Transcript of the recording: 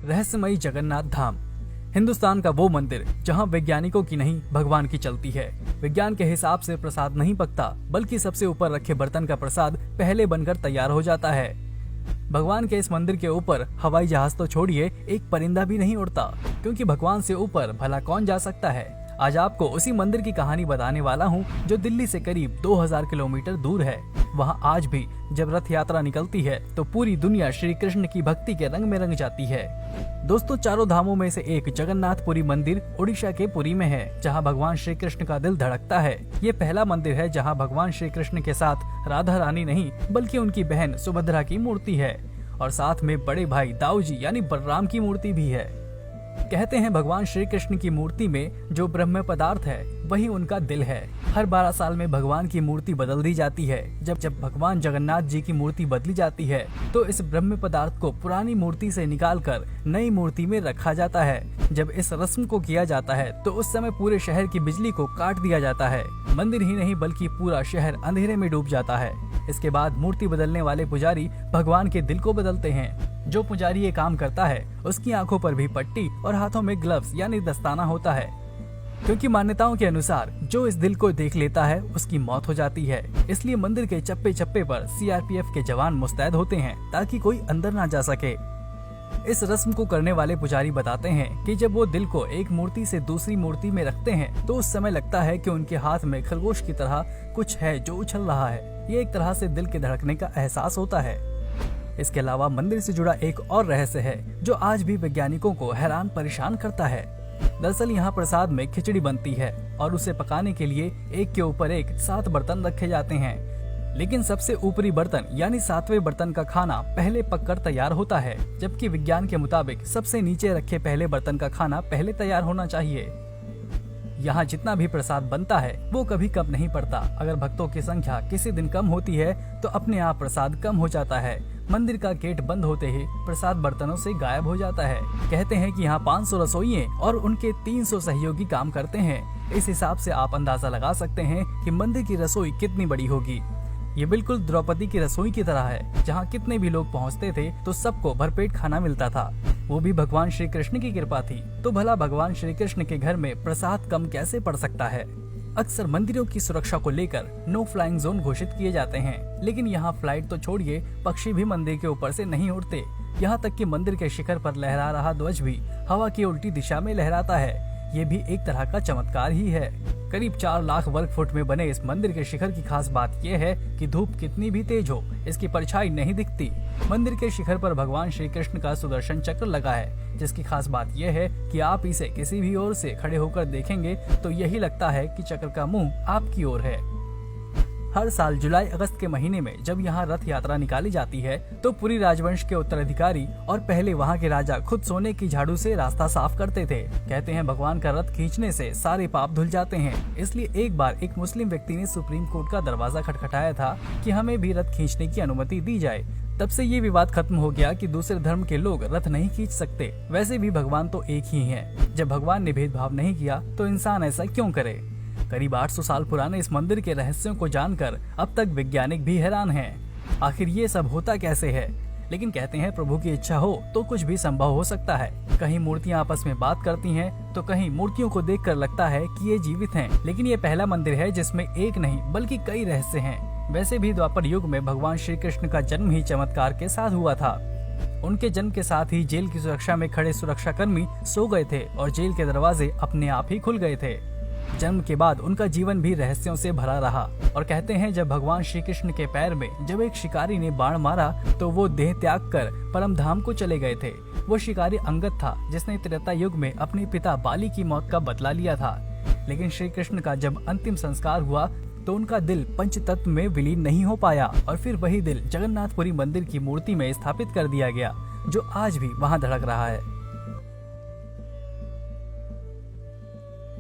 रहस्यमयी जगन्नाथ धाम। हिंदुस्तान का वो मंदिर जहां वैज्ञानिकों की नहीं भगवान की चलती है। विज्ञान के हिसाब से प्रसाद नहीं पकता, बल्कि सबसे ऊपर रखे बर्तन का प्रसाद पहले बनकर तैयार हो जाता है। भगवान के इस मंदिर के ऊपर हवाई जहाज तो छोड़िए, एक परिंदा भी नहीं उड़ता, क्योंकि भगवान से ऊपर भला कौन जा सकता है। आज आपको उसी मंदिर की कहानी बताने वाला हूँ जो दिल्ली से करीब 2000 किलोमीटर दूर है। वहाँ आज भी जब रथ यात्रा निकलती है तो पूरी दुनिया श्री कृष्ण की भक्ति के रंग में रंग जाती है। दोस्तों, चारों धामों में से एक जगन्नाथपुरी मंदिर उड़ीसा के पुरी में है, जहाँ भगवान श्री कृष्ण का दिल धड़कता है। ये पहला मंदिर है जहाँ भगवान श्री कृष्ण के साथ राधा रानी नहीं बल्कि उनकी बहन सुभद्रा की मूर्ति है, और साथ में बड़े भाई दाऊ जी यानी बलराम की मूर्ति भी है। कहते हैं भगवान श्री कृष्ण की मूर्ति में जो ब्रह्म पदार्थ है वही उनका दिल है। हर 12 साल में भगवान की मूर्ति बदल दी जाती है। जब भगवान जगन्नाथ जी की मूर्ति बदली जाती है तो इस ब्रह्म पदार्थ को पुरानी मूर्ति से निकालकर नई मूर्ति में रखा जाता है। जब इस रस्म को किया जाता है तो उस समय पूरे शहर की बिजली को काट दिया जाता है। मंदिर ही नहीं बल्कि पूरा शहर अंधेरे में डूब जाता है। इसके बाद मूर्ति बदलने वाले पुजारी भगवान के दिल को बदलते हैं। जो पुजारी ये काम करता है उसकी आंखों पर भी पट्टी और हाथों में ग्लव्स यानी दस्ताना होता है, क्योंकि मान्यताओं के अनुसार जो इस दिल को देख लेता है उसकी मौत हो जाती है। इसलिए मंदिर के चप्पे चप्पे पर सीआरपीएफ के जवान मुस्तैद होते हैं ताकि कोई अंदर ना जा सके। इस रस्म को करने वाले पुजारी बताते हैं कि जब वो दिल को एक मूर्ति से दूसरी मूर्ति में रखते हैं तो उस समय लगता है कि उनके हाथ में खरगोश की तरह कुछ है जो उछल रहा है। ये एक तरह से दिल के धड़कने का एहसास होता है। इसके अलावा मंदिर से जुड़ा एक और रहस्य है जो आज भी वैज्ञानिकों को हैरान परेशान करता है। दरअसल यहाँ प्रसाद में खिचड़ी बनती है और उसे पकाने के लिए एक के ऊपर एक 7 बर्तन रखे जाते हैं, लेकिन सबसे ऊपरी बर्तन यानी 7वें बर्तन का खाना पहले पककर तैयार होता है, जबकि विज्ञान के मुताबिक सबसे नीचे रखे पहले बर्तन का खाना पहले तैयार होना चाहिए। यहाँ जितना भी प्रसाद बनता है वो कभी कम नहीं पड़ता। अगर भक्तों की संख्या किसी दिन कम होती है तो अपने आप प्रसाद कम हो जाता है। मंदिर का गेट बंद होते ही प्रसाद बर्तनों से गायब हो जाता है। कहते हैं कि यहाँ 500 रसोइये और उनके 300 सहयोगी काम करते हैं। इस हिसाब से आप अंदाजा लगा सकते हैं कि मंदिर की रसोई कितनी बड़ी होगी। ये बिल्कुल द्रौपदी की रसोई की तरह है, जहाँ कितने भी लोग पहुँचते थे तो सबको भरपेट खाना मिलता था। वो भी भगवान श्री कृष्ण की कृपा थी। तो भला भगवान श्री कृष्ण के घर में प्रसाद कम कैसे पड़ सकता है। अक्सर मंदिरों की सुरक्षा को लेकर नो फ्लाइंग जोन घोषित किए जाते हैं, लेकिन यहाँ फ्लाइट तो छोड़िए, पक्षी भी मंदिर के ऊपर से नहीं उड़ते। यहाँ तक कि मंदिर के शिखर पर लहरा रहा ध्वज भी हवा की उल्टी दिशा में लहराता है। ये भी एक तरह का चमत्कार ही है। करीब 4 लाख वर्ग फुट में बने इस मंदिर के शिखर की खास बात यह है कि धूप कितनी भी तेज हो इसकी परछाई नहीं दिखती। मंदिर के शिखर पर भगवान श्री कृष्ण का सुदर्शन चक्र लगा है, जिसकी खास बात यह है कि आप इसे किसी भी ओर से खड़े होकर देखेंगे तो यही लगता है कि चक्र का मुंह आपकी ओर है। हर साल जुलाई अगस्त के महीने में जब यहाँ रथ यात्रा निकाली जाती है तो पुरी राजवंश के उत्तराधिकारी और पहले वहाँ के राजा खुद सोने की झाड़ू से रास्ता साफ करते थे। कहते हैं भगवान का रथ खींचने से सारे पाप धुल जाते हैं। इसलिए एक बार एक मुस्लिम व्यक्ति ने सुप्रीम कोर्ट का दरवाजा खटखटाया था कि हमें भी रथ खींचने की अनुमति दी जाए। तब से ये विवाद खत्म हो गया कि दूसरे धर्म के लोग रथ नहीं खींच सकते। वैसे भी भगवान तो एक ही हैं। जब भगवान ने भेदभाव नहीं किया तो इंसान ऐसा क्यों करे। करीब 800 साल पुराने इस मंदिर के रहस्यों को जानकर अब तक वैज्ञानिक भी हैरान हैं। आखिर ये सब होता कैसे है। लेकिन कहते हैं प्रभु की इच्छा हो तो कुछ भी संभव हो सकता है। कहीं मूर्तियां आपस में बात करती हैं तो कहीं मूर्तियों को देखकर लगता है कि ये जीवित हैं। लेकिन ये पहला मंदिर है जिसमें एक नहीं बल्कि कई रहस्य हैं। वैसे भी द्वापर युग में भगवान श्री कृष्ण का जन्म ही चमत्कार के साथ हुआ था। उनके जन्म के साथ ही जेल की सुरक्षा में खड़े सुरक्षा कर्मी सो गए थे और जेल के दरवाजे अपने आप ही खुल गए थे। जन्म के बाद उनका जीवन भी रहस्यों से भरा रहा। और कहते हैं जब भगवान श्री कृष्ण के पैर में जब एक शिकारी ने बाण मारा तो वो देह त्याग कर परम धाम को चले गए थे। वो शिकारी अंगद था जिसने त्रेता युग में अपने पिता बाली की मौत का बदला लिया था। लेकिन श्री कृष्ण का जब अंतिम संस्कार हुआ तो उनका दिल पंच तत्व में विलीन नहीं हो पाया और फिर वही दिल जगन्नाथपुरी मंदिर की मूर्ति में स्थापित कर दिया गया, जो आज भी वहाँ धड़क रहा है।